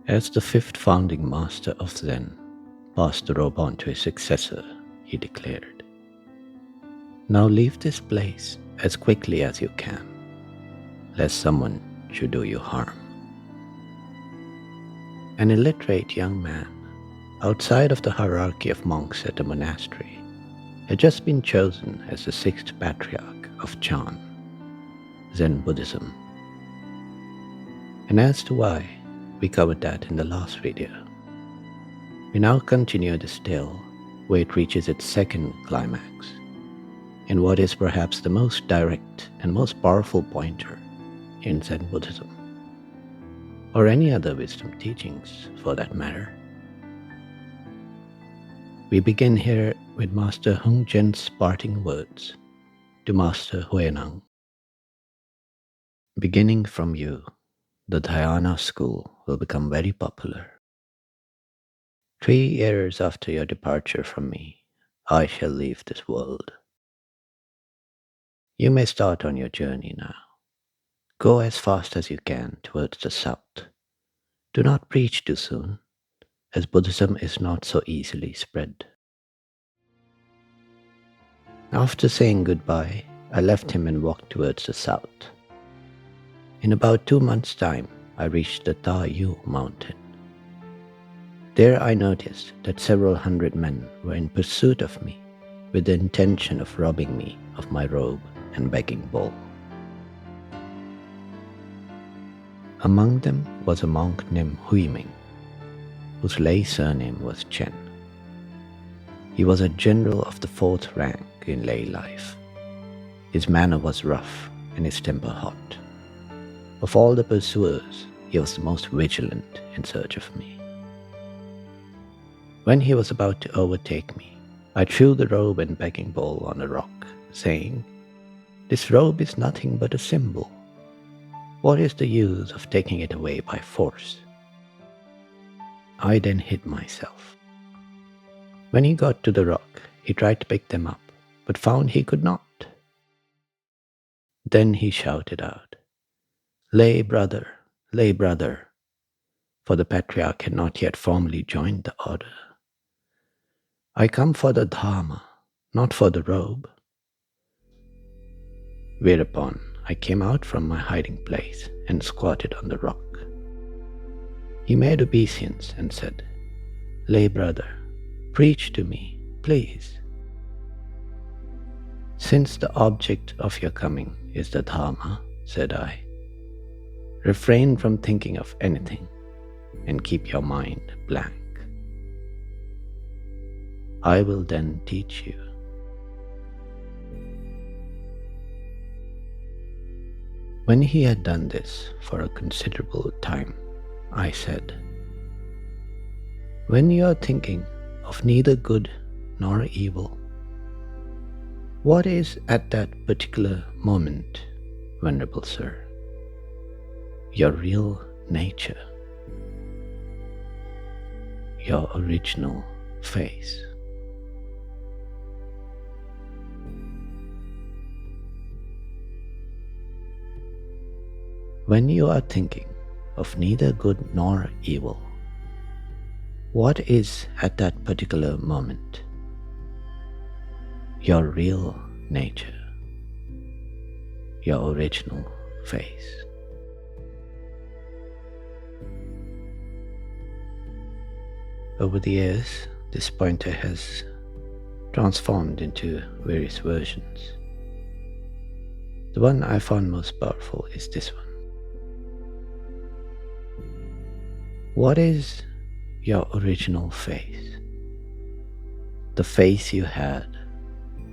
As the fifth founding master of Zen passed the robe on to his successor, he declared, "Now leave this place as quickly as you can, lest someone should do you harm." An illiterate young man, outside of the hierarchy of monks at the monastery, had just been chosen as the Sixth Patriarch of Chan, Zen Buddhism. And as to why, we covered that in the last video. We now continue this tale where it reaches its second climax, in what is perhaps the most direct and most powerful pointer in Zen Buddhism, or any other wisdom teachings for that matter. We begin here with Master Hung Jen's parting words to Master Huineng. "Beginning from you, the Dhyana school will become very popular. 3 years after your departure from me, I shall leave this world. You may start on your journey now. Go as fast as you can towards the south. Do not preach too soon, as Buddhism is not so easily spread." After saying goodbye, I left him and walked towards the south. In about 2 months' time, I reached the Ta Yu mountain. There I noticed that several hundred men were in pursuit of me, with the intention of robbing me of my robe and begging bowl. Among them was a monk named Hui Ming, whose lay surname was Chen. He was a general of the 4th rank in lay life. His manner was rough and his temper hot. Of all the pursuers, he was the most vigilant in search of me. When he was about to overtake me, I threw the robe and begging bowl on a rock, saying, "This robe is nothing but a symbol. What is the use of taking it away by force?" I then hid myself. When he got to the rock, he tried to pick them up, but found he could not. Then he shouted out, lay brother, for the Patriarch had not yet formally joined the order. "I come for the Dharma, not for the robe." Whereupon I came out from my hiding place and squatted on the rock. He made obeisance and said, "Lay brother, preach to me, please." "Since the object of your coming is the Dharma," said I, "refrain from thinking of anything and keep your mind blank. I will then teach you." When he had done this for a considerable time, I said, "When you are thinking of neither good nor evil, what is at that particular moment, Venerable Sir, your real nature, your original face?" When you are thinking of neither good nor evil, what is at that particular moment your real nature, your original face? Over the years, this pointer has transformed into various versions. The one I found most powerful is this one. What is your original face? The face you had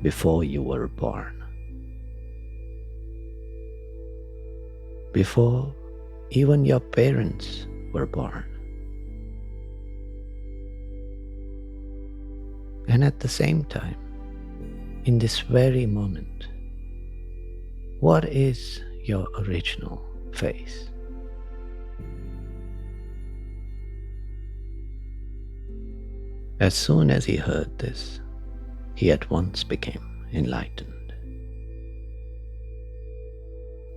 before you were born. Before even your parents were born. And at the same time, in this very moment, what is your original face? As soon as he heard this, he at once became enlightened.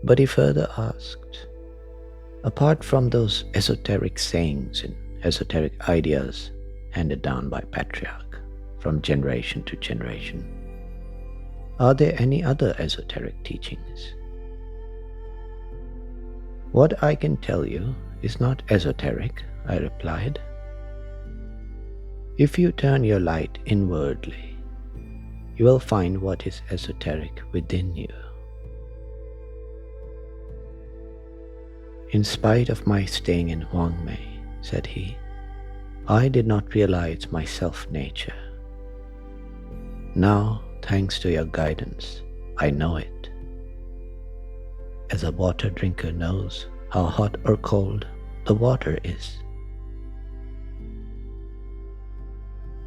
But he further asked, Apart from those esoteric sayings and esoteric ideas handed down by Patriarch from generation to generation, are there any other esoteric teachings? What I can tell you is not esoteric, I replied. If you turn your light inwardly, you will find what is esoteric within you. In spite of my staying in Huangmei, said he, I did not realize my self-nature. Now, thanks to your guidance, I know it. As a water drinker knows how hot or cold the water is.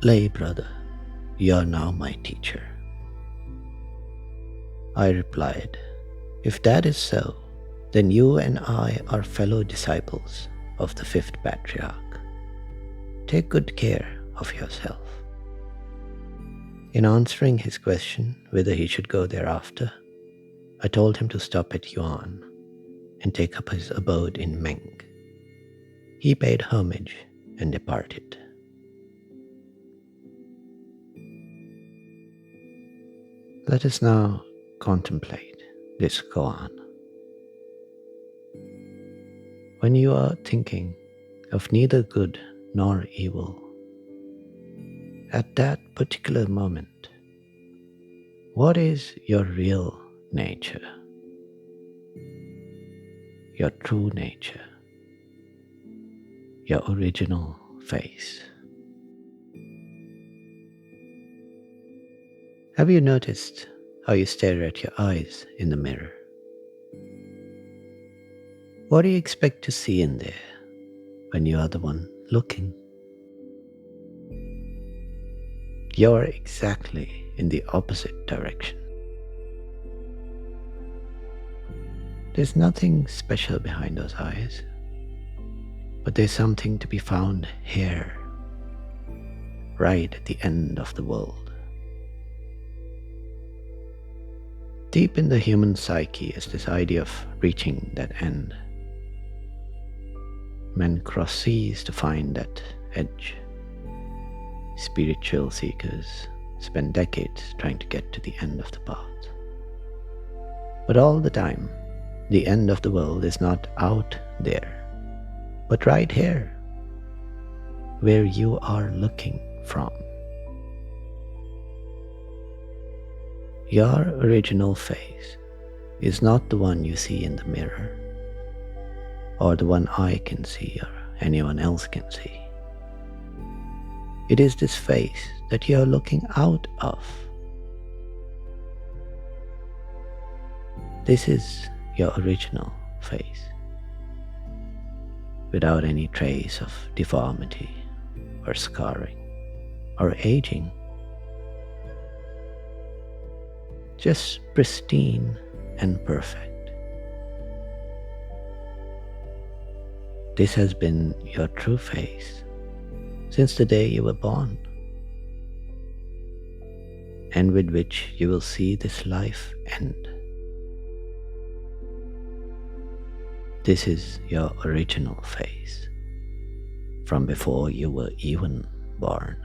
Lay brother, you are now my teacher. I replied, if that is so, then you and I are fellow disciples of the Fifth Patriarch. Take good care of yourself. In answering his question whether he should go thereafter, I told him to stop at Yuan and take up his abode in Meng. He paid homage and departed. Let us now contemplate this koan. When you are thinking of neither good nor evil, at that particular moment, what is your real nature? Your true nature, your original face. Have you noticed how you stare at your eyes in the mirror? What do you expect to see in there when you are the one looking? You're exactly in the opposite direction. There's nothing special behind those eyes, but there's something to be found here, right at the end of the world. Deep in the human psyche is this idea of reaching that end. Men cross seas to find that edge. Spiritual seekers spend decades trying to get to the end of the path. But all the time, the end of the world is not out there, but right here, where you are looking from. Your original face is not the one you see in the mirror, or the one I can see or anyone else can see. It is this face that you are looking out of. This is your original face, without any trace of deformity or scarring or aging. Just pristine and perfect. This has been your true face since the day you were born, and with which you will see this life end. This is your original face from before you were even born.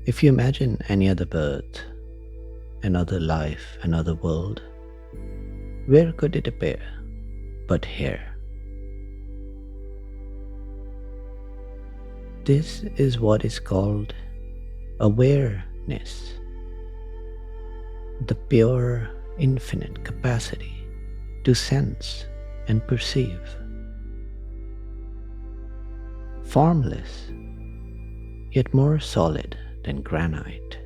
If you imagine any other birth, another life, another world, where could it appear but here? This is what is called awareness, the pure, infinite capacity to sense and perceive. Formless, yet more solid than granite,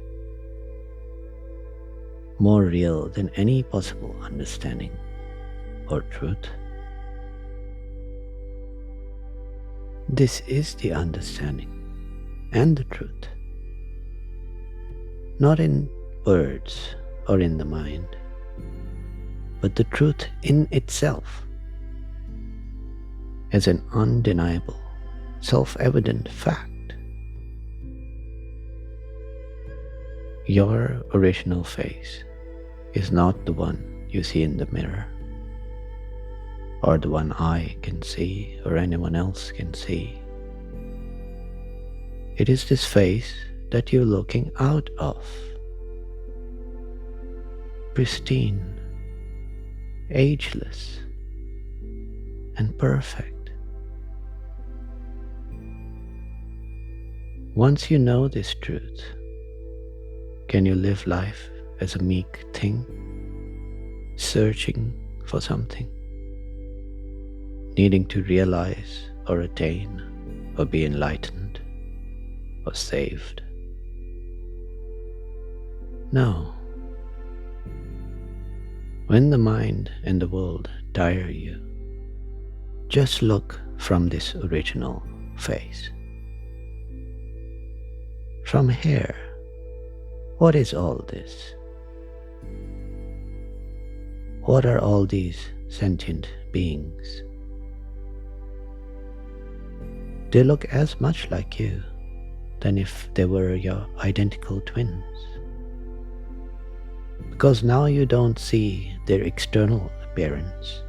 more real than any possible understanding or truth. This is the understanding and the truth, not in words or in the mind, but the truth in itself as an undeniable, self-evident fact. Your original face is not the one you see in the mirror, or the one I can see or anyone else can see. It is this face that you're looking out of. Pristine, ageless, and perfect. Once you know this truth, can you live life as a meek thing, searching for something, needing to realize or attain or be enlightened or saved? No. When the mind and the world tire you, just look from this original face. From here, what is all this? What are all these sentient beings? They look as much like you than if they were your identical twins. Because now you don't see their external appearance,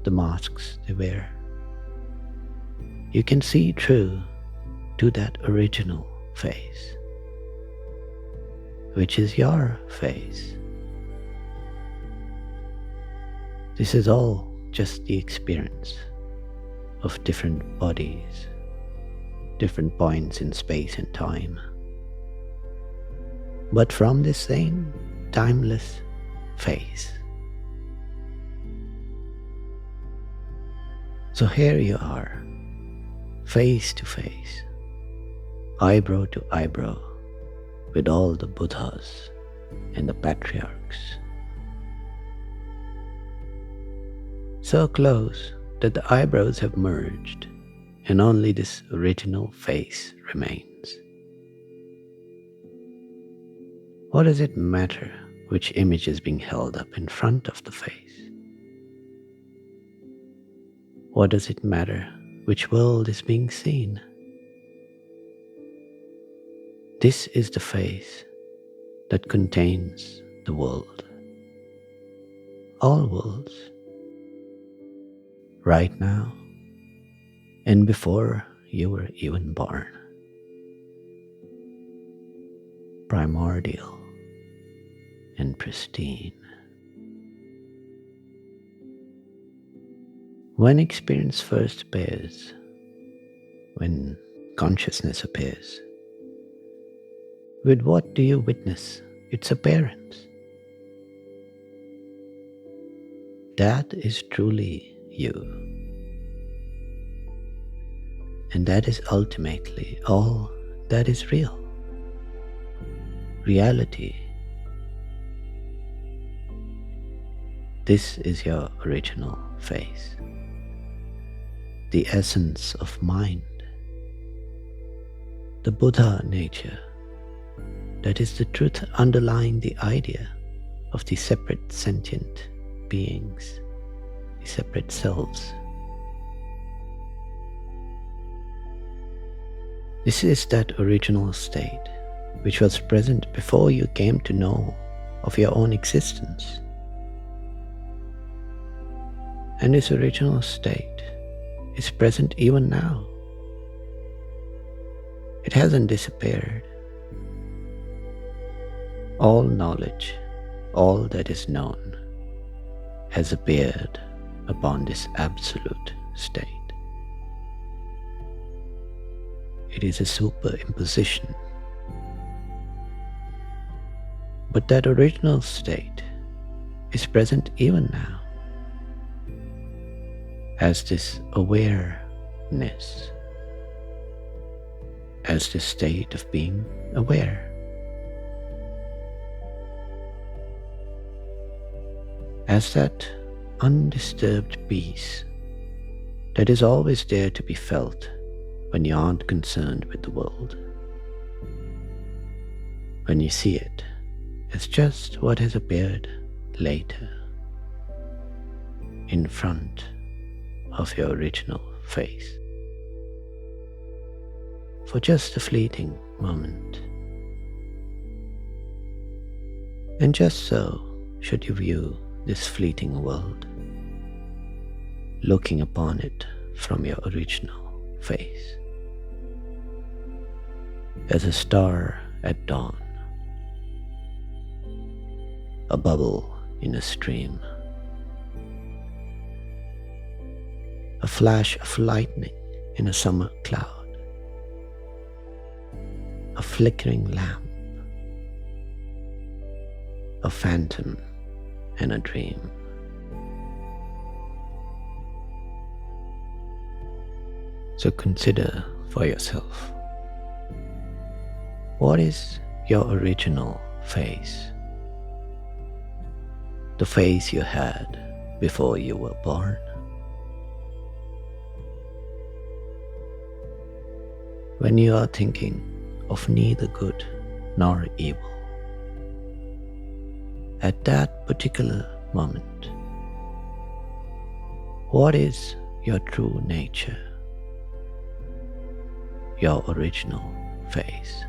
the masks they wear. You can see through to that original face, which is your face. This is all just the experience of different bodies, different points in space and time. But from this same timeless face. So here you are, face to face, eyebrow to eyebrow, with all the Buddhas and the Patriarchs. So close that the eyebrows have merged and only this original face remains. What does it matter which image is being held up in front of the face? What does it matter which world is being seen? This is the face that contains the world. All worlds. Right now, and before you were even born. Primordial and pristine. When experience first appears, when consciousness appears, with what do you witness its appearance? That is truly you. And that is ultimately all that is real. Reality. This is your original face. The essence of mind. The Buddha nature. That is the truth underlying the idea of the separate sentient beings, the separate selves. This is that original state which was present before you came to know of your own existence. And this original state is present even now. It hasn't disappeared. All knowledge, all that is known, has appeared upon this absolute state. It is a superimposition. But that original state is present even now as this awareness, as the state of being aware. As that undisturbed peace that is always there to be felt when you aren't concerned with the world, when you see it as just what has appeared later in front of your original face. For just a fleeting moment. And just so should you view this fleeting world. looking upon it from your original face, as a star at dawn, a bubble in a stream, a flash of lightning in a summer cloud, a flickering lamp, a phantom in a dream. So consider for yourself, what is your original face? The face you had before you were born? When you are thinking of neither good nor evil, at that particular moment, what is your true nature, your original face?